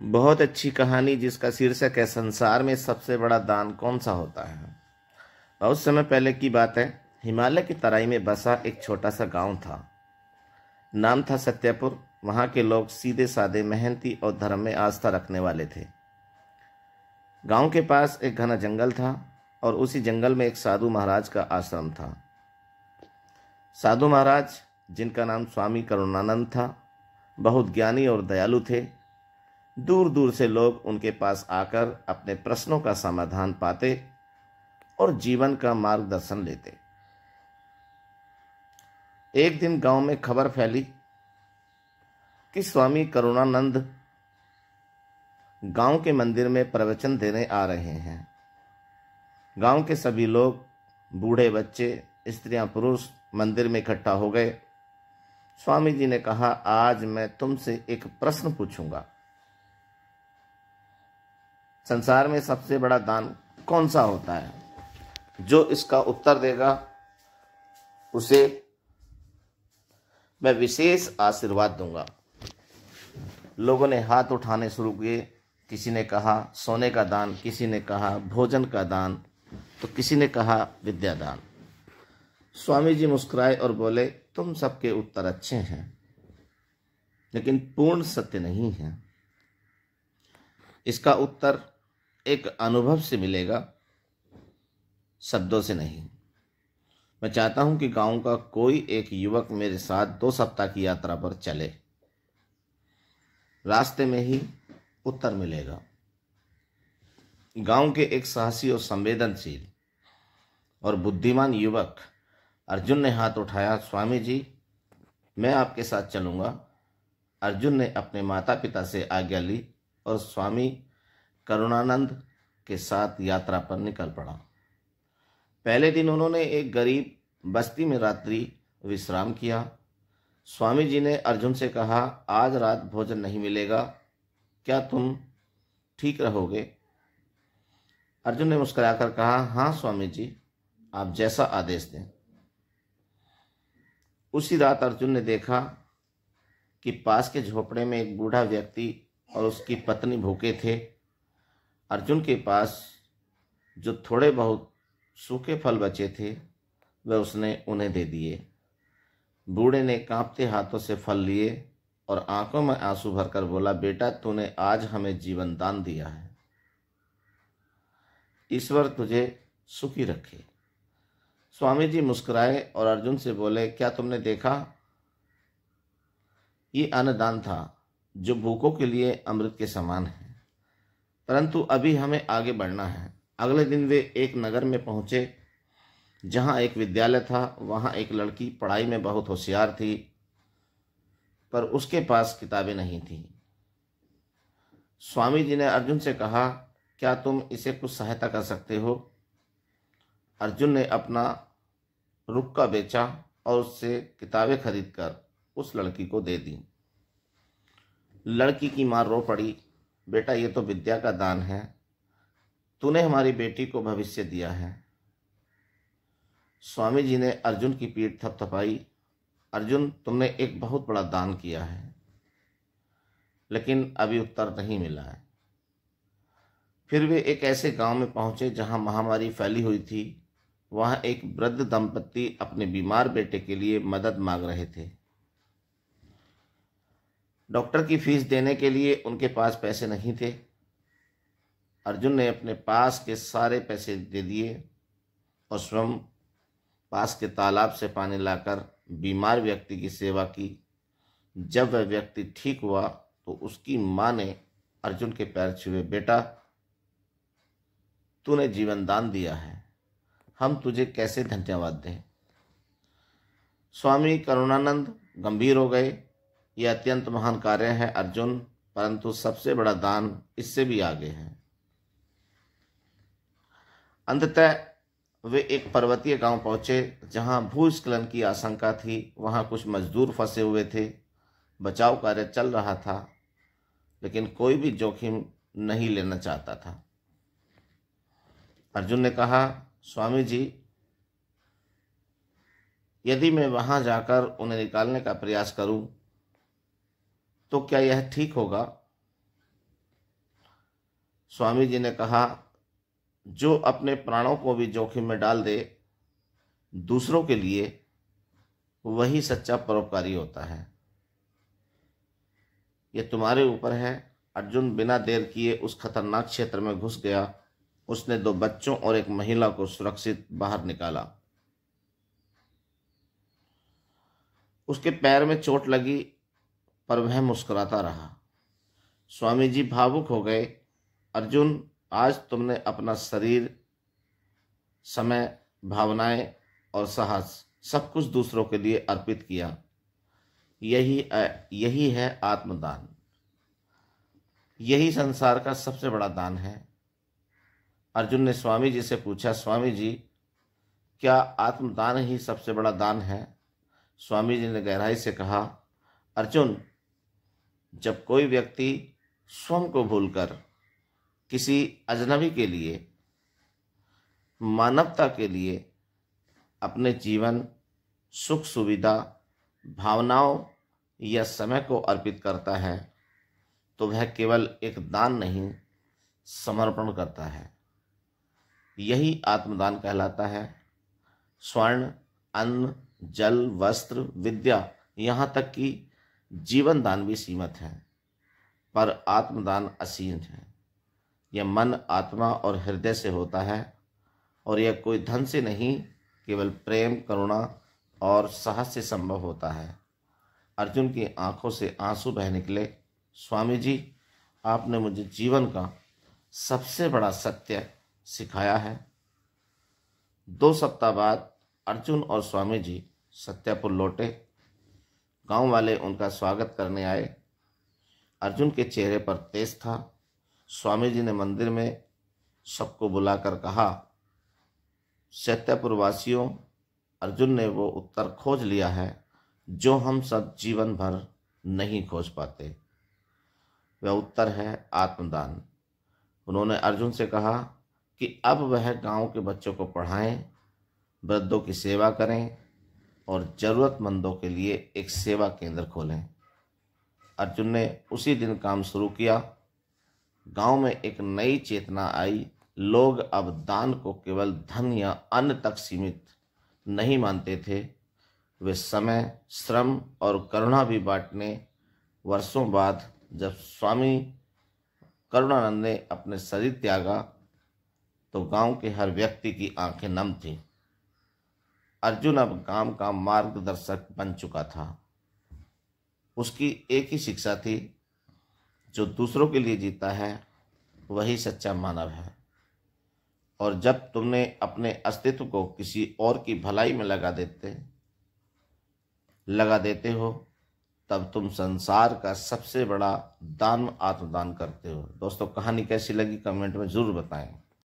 बहुत अच्छी कहानी जिसका शीर्षक है संसार में सबसे बड़ा दान कौन सा होता है। बहुत समय पहले की बात है। हिमालय की तराई में बसा एक छोटा सा गांव था। नाम था सत्यपुर। वहां के लोग सीधे साधे, मेहनती और धर्म में आस्था रखने वाले थे। गांव के पास एक घना जंगल था और उसी जंगल में एक साधु महाराज का आश्रम था। साधु महाराज, जिनका नाम स्वामी करुणानंद था, बहुत ज्ञानी और दयालु थे। दूर दूर से लोग उनके पास आकर अपने प्रश्नों का समाधान पाते और जीवन का मार्गदर्शन लेते। एक दिन गांव में खबर फैली कि स्वामी करुणानंद गांव के मंदिर में प्रवचन देने आ रहे हैं। गांव के सभी लोग, बूढ़े, बच्चे, स्त्रियां, पुरुष मंदिर में इकट्ठा हो गए। स्वामी जी ने कहा, आज मैं तुमसे एक प्रश्न पूछूंगा। संसार में सबसे बड़ा दान कौन सा होता है? जो इसका उत्तर देगा उसे मैं विशेष आशीर्वाद दूंगा। लोगों ने हाथ उठाने शुरू किए। किसी ने कहा सोने का दान, किसी ने कहा भोजन का दान, तो किसी ने कहा विद्या दान। स्वामी जी मुस्कुराए और बोले, तुम सबके उत्तर अच्छे हैं, लेकिन पूर्ण सत्य नहीं है। इसका उत्तर एक अनुभव से मिलेगा, शब्दों से नहीं। मैं चाहता हूं कि गांव का कोई एक युवक मेरे साथ 2 सप्ताह की यात्रा पर चले। रास्ते में ही उत्तर मिलेगा। गांव के एक साहसी और संवेदनशील और बुद्धिमान युवक अर्जुन ने हाथ उठाया। स्वामी जी, मैं आपके साथ चलूंगा। अर्जुन ने अपने माता पिता से आज्ञा ली और स्वामी करुणानंद के साथ यात्रा पर निकल पड़ा। पहले दिन उन्होंने एक गरीब बस्ती में रात्रि विश्राम किया। स्वामी जी ने अर्जुन से कहा, आज रात भोजन नहीं मिलेगा, क्या तुम ठीक रहोगे? अर्जुन ने मुस्कुराकर कहा, हाँ स्वामी जी, आप जैसा आदेश दें। उसी रात अर्जुन ने देखा कि पास के झोपड़े में एक बूढ़ा व्यक्ति और उसकी पत्नी भूखे थे। अर्जुन के पास जो थोड़े बहुत सूखे फल बचे थे वह उसने उन्हें दे दिए। बूढ़े ने कांपते हाथों से फल लिए और आंखों में आंसू भरकर बोला, बेटा, तूने आज हमें जीवन दान दिया है। ईश्वर तुझे सुखी रखे। स्वामी जी मुस्कुराए और अर्जुन से बोले, क्या तुमने देखा? ये अन्नदान था जो भूखों के लिए अमृत के समान है। परंतु अभी हमें आगे बढ़ना है। अगले दिन वे एक नगर में पहुंचे जहां एक विद्यालय था। वहां एक लड़की पढ़ाई में बहुत होशियार थी, पर उसके पास किताबें नहीं थीं। स्वामी जी ने अर्जुन से कहा, क्या तुम इसे कुछ सहायता कर सकते हो? अर्जुन ने अपना रुक्का बेचा और उससे किताबें खरीदकर उस लड़की को दे दी। लड़की की मां रो पड़ी, बेटा, ये तो विद्या का दान है। तूने हमारी बेटी को भविष्य दिया है। स्वामी जी ने अर्जुन की पीठ थपथपाई। अर्जुन, तुमने एक बहुत बड़ा दान किया है, लेकिन अभी उत्तर नहीं मिला है। फिर वे एक ऐसे गांव में पहुंचे जहां महामारी फैली हुई थी। वहां एक वृद्ध दंपत्ति अपने बीमार बेटे के लिए मदद मांग रहे थे। डॉक्टर की फीस देने के लिए उनके पास पैसे नहीं थे। अर्जुन ने अपने पास के सारे पैसे दे दिए और स्वयं पास के तालाब से पानी लाकर बीमार व्यक्ति की सेवा की। जब वह व्यक्ति ठीक हुआ तो उसकी मां ने अर्जुन के पैर छुए। बेटा, तूने जीवन दान दिया है, हम तुझे कैसे धन्यवाद दें? स्वामी करुणानंद गंभीर हो गए। यह अत्यंत महान कार्य है अर्जुन, परंतु सबसे बड़ा दान इससे भी आगे है। अंततः वे एक पर्वतीय गांव पहुंचे जहां भूस्खलन की आशंका थी। वहां कुछ मजदूर फंसे हुए थे। बचाव कार्य चल रहा था, लेकिन कोई भी जोखिम नहीं लेना चाहता था। अर्जुन ने कहा, स्वामी जी, यदि मैं वहां जाकर उन्हें निकालने का प्रयास करूं तो क्या यह ठीक होगा? स्वामी जी ने कहा, जो अपने प्राणों को भी जोखिम में डाल दे दूसरों के लिए, वही सच्चा परोपकारी होता है। ये तुम्हारे ऊपर है। अर्जुन बिना देर किए उस खतरनाक क्षेत्र में घुस गया। उसने 2 बच्चों और एक महिला को सुरक्षित बाहर निकाला। उसके पैर में चोट लगी, पर वह मुस्कुराता रहा। स्वामी जी भावुक हो गए। अर्जुन, आज तुमने अपना शरीर, समय, भावनाएं और साहस सब कुछ दूसरों के लिए अर्पित किया। यही है आत्मदान। यही संसार का सबसे बड़ा दान है। अर्जुन ने स्वामी जी से पूछा, स्वामी जी, क्या आत्मदान ही सबसे बड़ा दान है? स्वामी जी ने गहराई से कहा, अर्जुन, जब कोई व्यक्ति स्वयं को भूलकर किसी अजनबी के लिए, मानवता के लिए अपने जीवन, सुख सुविधा, भावनाओं या समय को अर्पित करता है, तो वह केवल एक दान नहीं, समर्पण करता है। यही आत्मदान कहलाता है। स्वर्ण, अन्न, जल, वस्त्र, विद्या, यहाँ तक कि जीवन दान भी सीमित है, पर आत्मदान असीम है। यह मन, आत्मा और हृदय से होता है, और यह कोई धन से नहीं, केवल प्रेम, करुणा और साहस से संभव होता है। अर्जुन की आंखों से आंसू बह निकले। स्वामी जी, आपने मुझे जीवन का सबसे बड़ा सत्य सिखाया है। 2 सप्ताह बाद अर्जुन और स्वामी जी सत्यापुर लौटे। गांव वाले उनका स्वागत करने आए। अर्जुन के चेहरे पर तेज था। स्वामी जी ने मंदिर में सबको बुलाकर कहा, सत्यापुर वासियों, अर्जुन ने वो उत्तर खोज लिया है जो हम सब जीवन भर नहीं खोज पाते। वह उत्तर है आत्मदान। उन्होंने अर्जुन से कहा कि अब वह गांव के बच्चों को पढ़ाएं, वृद्धों की सेवा करें और ज़रूरतमंदों के लिए एक सेवा केंद्र खोलें। अर्जुन ने उसी दिन काम शुरू किया। गांव में एक नई चेतना आई। लोग अब दान को केवल धन या अन्न तक सीमित नहीं मानते थे। वे समय, श्रम और करुणा भी बांटने। वर्षों बाद जब स्वामी करुणानंद ने अपने शरीर त्यागा, तो गांव के हर व्यक्ति की आंखें नम थीं। अर्जुन अब गांव का मार्गदर्शक बन चुका था। उसकी एक ही शिक्षा थी, जो दूसरों के लिए जीता है वही सच्चा मानव है। और जब तुमने अपने अस्तित्व को किसी और की भलाई में लगा देते हो, तब तुम संसार का सबसे बड़ा दान, आत्मदान करते हो। दोस्तों, कहानी कैसी लगी कमेंट में ज़रूर बताएं।